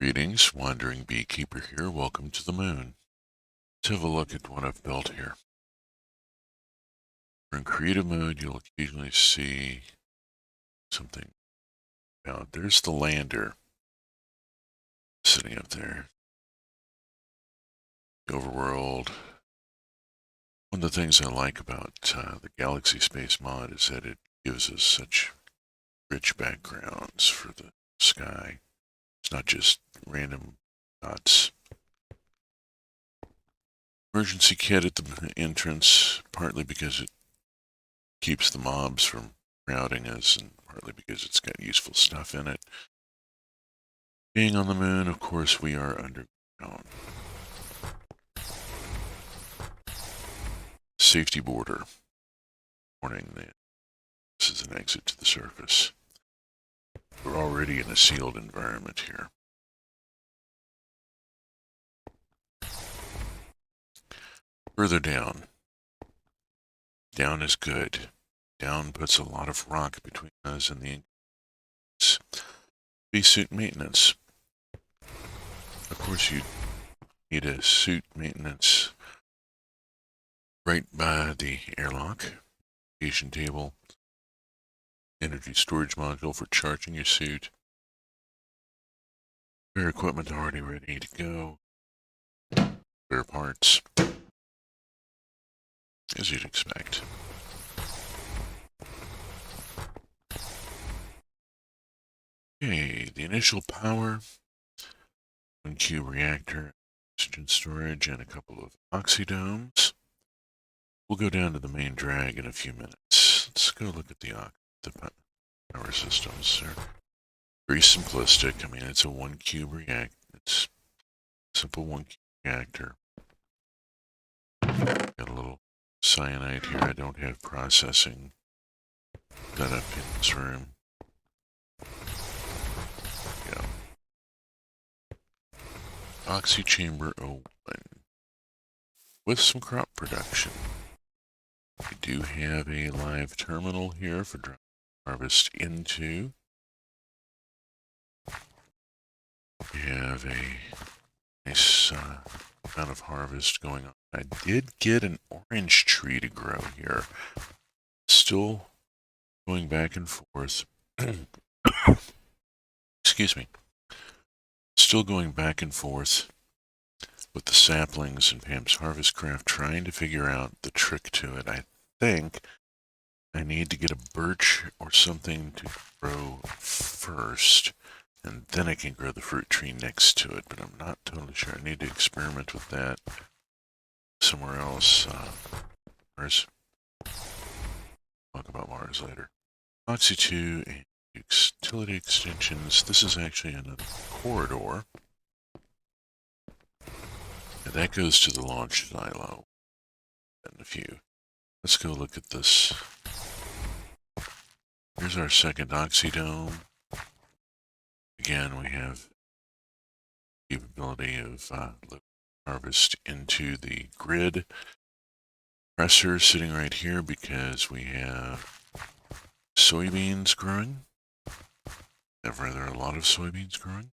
Greetings, Wandering Beekeeper here. Welcome to the moon. Let's have a look at what I've built here. We're in creative mode. You'll occasionally see something out. There's the lander sitting up there. The overworld. One of the things I like about the Galaxy Space mod is that it gives us such rich backgrounds for the sky. It's not just random dots. Emergency kit at the entrance, partly because it keeps the mobs from crowding us, and partly because it's got useful stuff in it. Being on the moon, of course, we are underground. Safety border. Warning that this is an exit to the surface. We're already in a sealed environment here. Further down. Down is good. Down puts a lot of rock between us and the suit maintenance. Of course, you need a suit maintenance right by the airlock, station table, energy storage module for charging your suit. Spare equipment already ready to go. Spare parts, as you'd expect. Okay, the initial power, 1Q reactor, oxygen storage, and a couple of oxydomes. We'll go down to the main drag in a few minutes. Let's go look at the power systems. They're very simplistic. I mean, it's a 1Q reactor. It's a simple 1Q reactor. Got a little cyanide here. I don't have processing done up in this room. Yeah. Oxy Chamber 01 with some crop production. We do have a live terminal here for harvest into. We have a nice amount of harvest going on. I did get an orange tree to grow here. Still going back and forth. Excuse me. Still going back and forth with the saplings in Pam's Harvest Craft, trying to figure out the trick to it. I think I need to get a birch or something to grow first, and then I can grow the fruit tree next to it, but I'm not totally sure. I need to experiment with that somewhere else. Mars. Talk about Mars later. Oxy 2 and utility extensions. This is actually another corridor. And that goes to the launch silo. And a few. Let's go look at this. Here's our second oxydome. Again, we have the capability of harvest into the grid. Compressor sitting right here because we have soybeans growing. We have rather a lot of soybeans growing.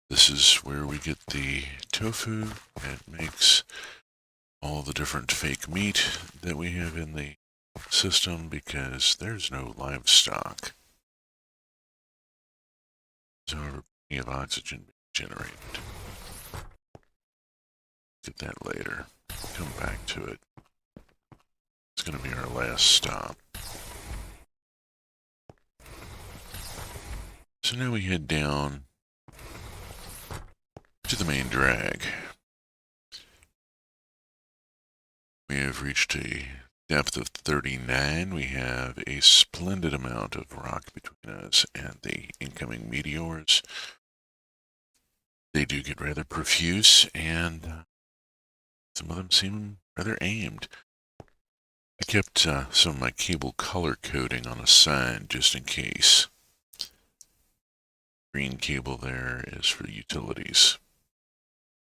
This is where we get the tofu that makes all the different fake meat that we have in the system because there's no livestock. However, plenty of oxygen being generated. Get that later. We'll come back to it. It's going to be our last stop. So now we head down to the main drag. We have reached a depth of 39. We have a splendid amount of rock between us and the incoming meteors. They do get rather profuse, and some of them seem rather aimed. I kept some of my cable color coding on a sign just in case. Green cable there is for utilities.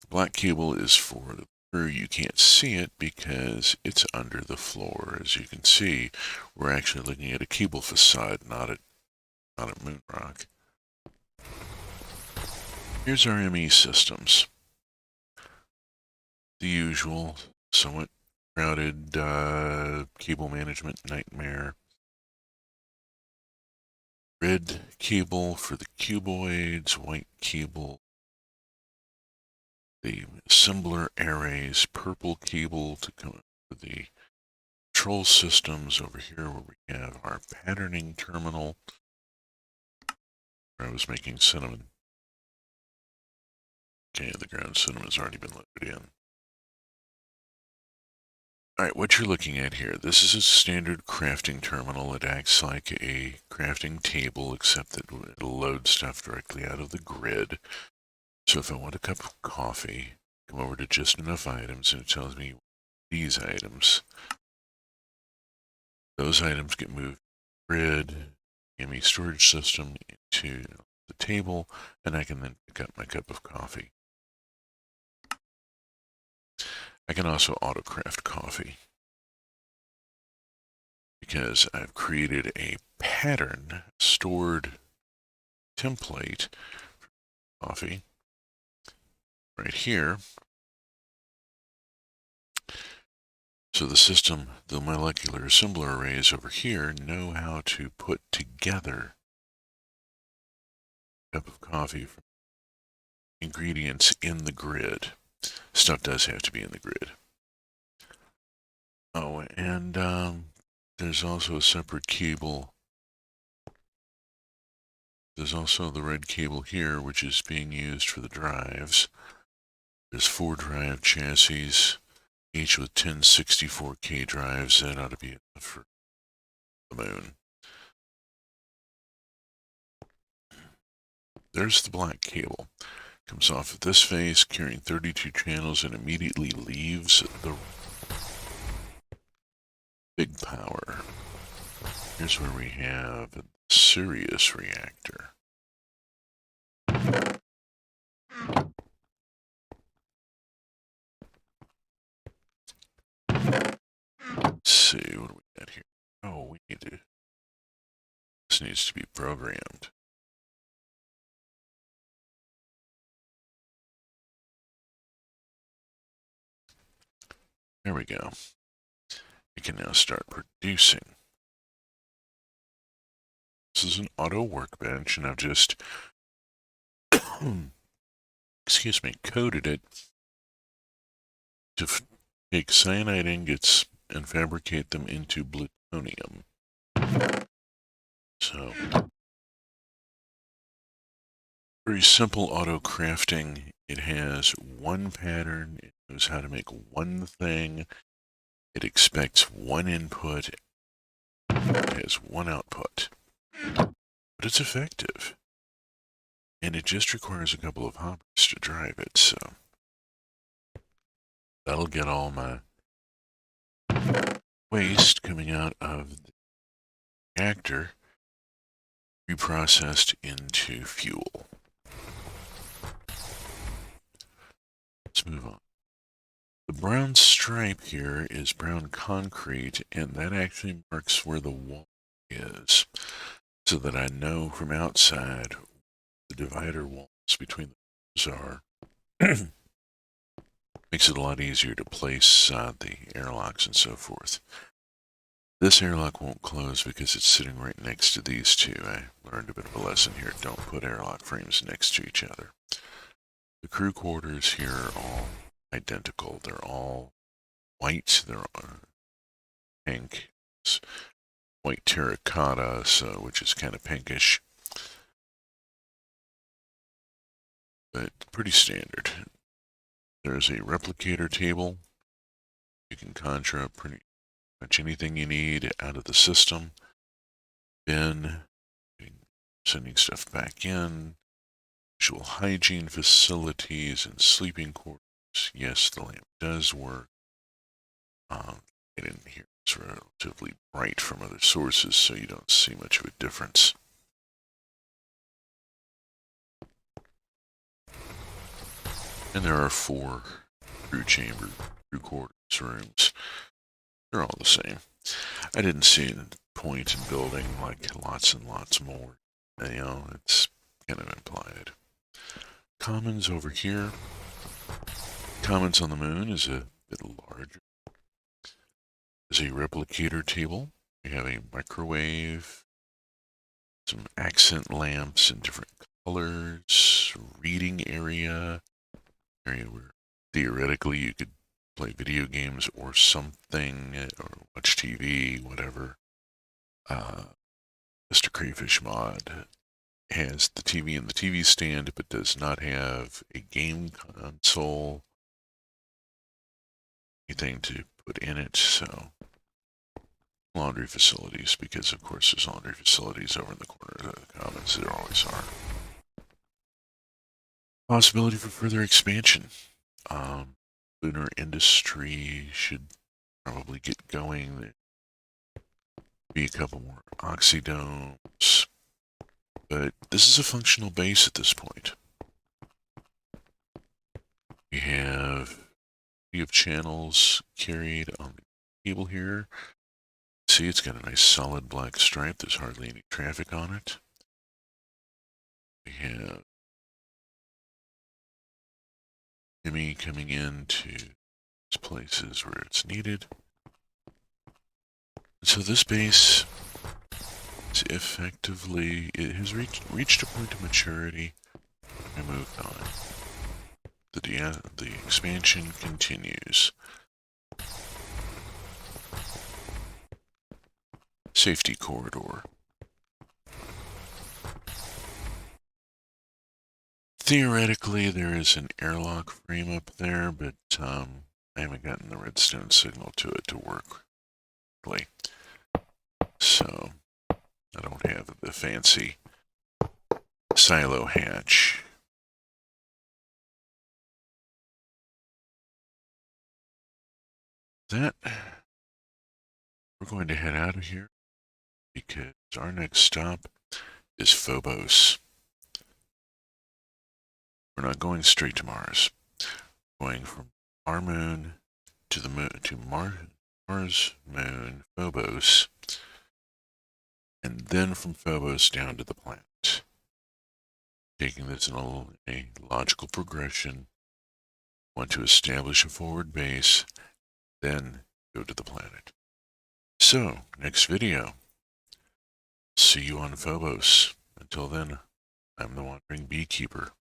The black cable is for the crew. You can't see it because it's under the floor. As you can see, we're actually looking at a cable facade, not at moon rock. Here's our ME systems. The usual, somewhat crowded cable management nightmare. Red cable for the cuboids, white cable, the assembler arrays, purple cable to come for the control systems over here where we have our patterning terminal. Where I was making cinnamon. Okay, the ground cinnamon's already been loaded in. Alright, what you're looking at here, this is a standard crafting terminal. It acts like a crafting table, except that it'll load stuff directly out of the grid. So if I want a cup of coffee, come over to just enough items, and it tells me these items. Those items get moved grid, ME storage system into the table, and I can then pick up my cup of coffee. I can also auto-craft coffee because I've created a pattern stored template for coffee right here. So the system, the molecular assembler arrays over here know how to put together a cup of coffee from ingredients in the grid. Stuff does have to be in the grid. Oh, and there's also a separate cable. There's also the red cable here, which is being used for the drives. There's 4 drive chassis, each with 10 64K drives. That ought to be enough for the moon. There's the black cable. Comes off of this face, carrying 32 channels, and immediately leaves the big power. Here's where we have the Sirius Reactor. Let's see, what do we got here? Oh, we need to... This needs to be programmed. There we go. We can now start producing. This is an auto workbench, and I've just, excuse me, coded it to take cyanide ingots and fabricate them into plutonium. So, very simple auto crafting. It has one pattern. It knows how to make one thing. It expects one input. It has one output. But it's effective. And it just requires a couple of hoppers to drive it, so that'll get all my waste coming out of the reactor reprocessed into fuel. Let's move on. The brown stripe here is brown concrete, and that actually marks where the wall is, so that I know from outside the divider walls between the rooms are. Makes it a lot easier to place the airlocks and so forth. This airlock won't close because it's sitting right next to these two. I learned a bit of a lesson here. Don't put airlock frames next to each other. The crew quarters here are all identical. They're all white. They're all pink. It's white terracotta, so, which is kind of pinkish. But pretty standard. There's a replicator table. You can conjure up pretty much anything you need out of the system. Bin, sending stuff back in. Visual hygiene facilities and sleeping quarters. Yes, the lamp does work. It in here is relatively bright from other sources, so you don't see much of a difference. And there are 4 crew chamber, crew quarters rooms. They're all the same. I didn't see a point in building like lots and lots more. You know, it's kind of implied. commons over here. Commons on the moon is a bit larger. There's a replicator table. We have a microwave, some accent lamps in different colors, reading area where theoretically you could play video games or something, or watch TV, whatever. Mr. Crayfish Mod has the TV and the TV stand, but does not have a game console, anything to put in it, so laundry facilities, because of course there's laundry facilities over in the corner of the commons. There always are. Possibility for further expansion. Lunar industry should probably get going. There'd be a couple more Oxy domes, but this is a functional base at this point. We have channels carried on the cable here. See, it's got a nice solid black stripe. There's hardly any traffic on it. We have Jimmy coming into places where it's needed. So this base is effectively, it has reached a point of maturity and moved on. The expansion continues. Safety corridor. Theoretically, there is an airlock frame up there, but I haven't gotten the redstone signal to it to work. So, I don't have the fancy silo hatch. That, we're going to head out of here because our next stop is Phobos. We're not going straight to Mars. We're going from our moon to the moon to Mars, moon, Phobos, and then from Phobos down to the planet. Taking this in a logical progression. Want to establish a forward base, then go to the planet. So, next video. See you on Phobos. Until then, I'm the Wandering Beekeeper.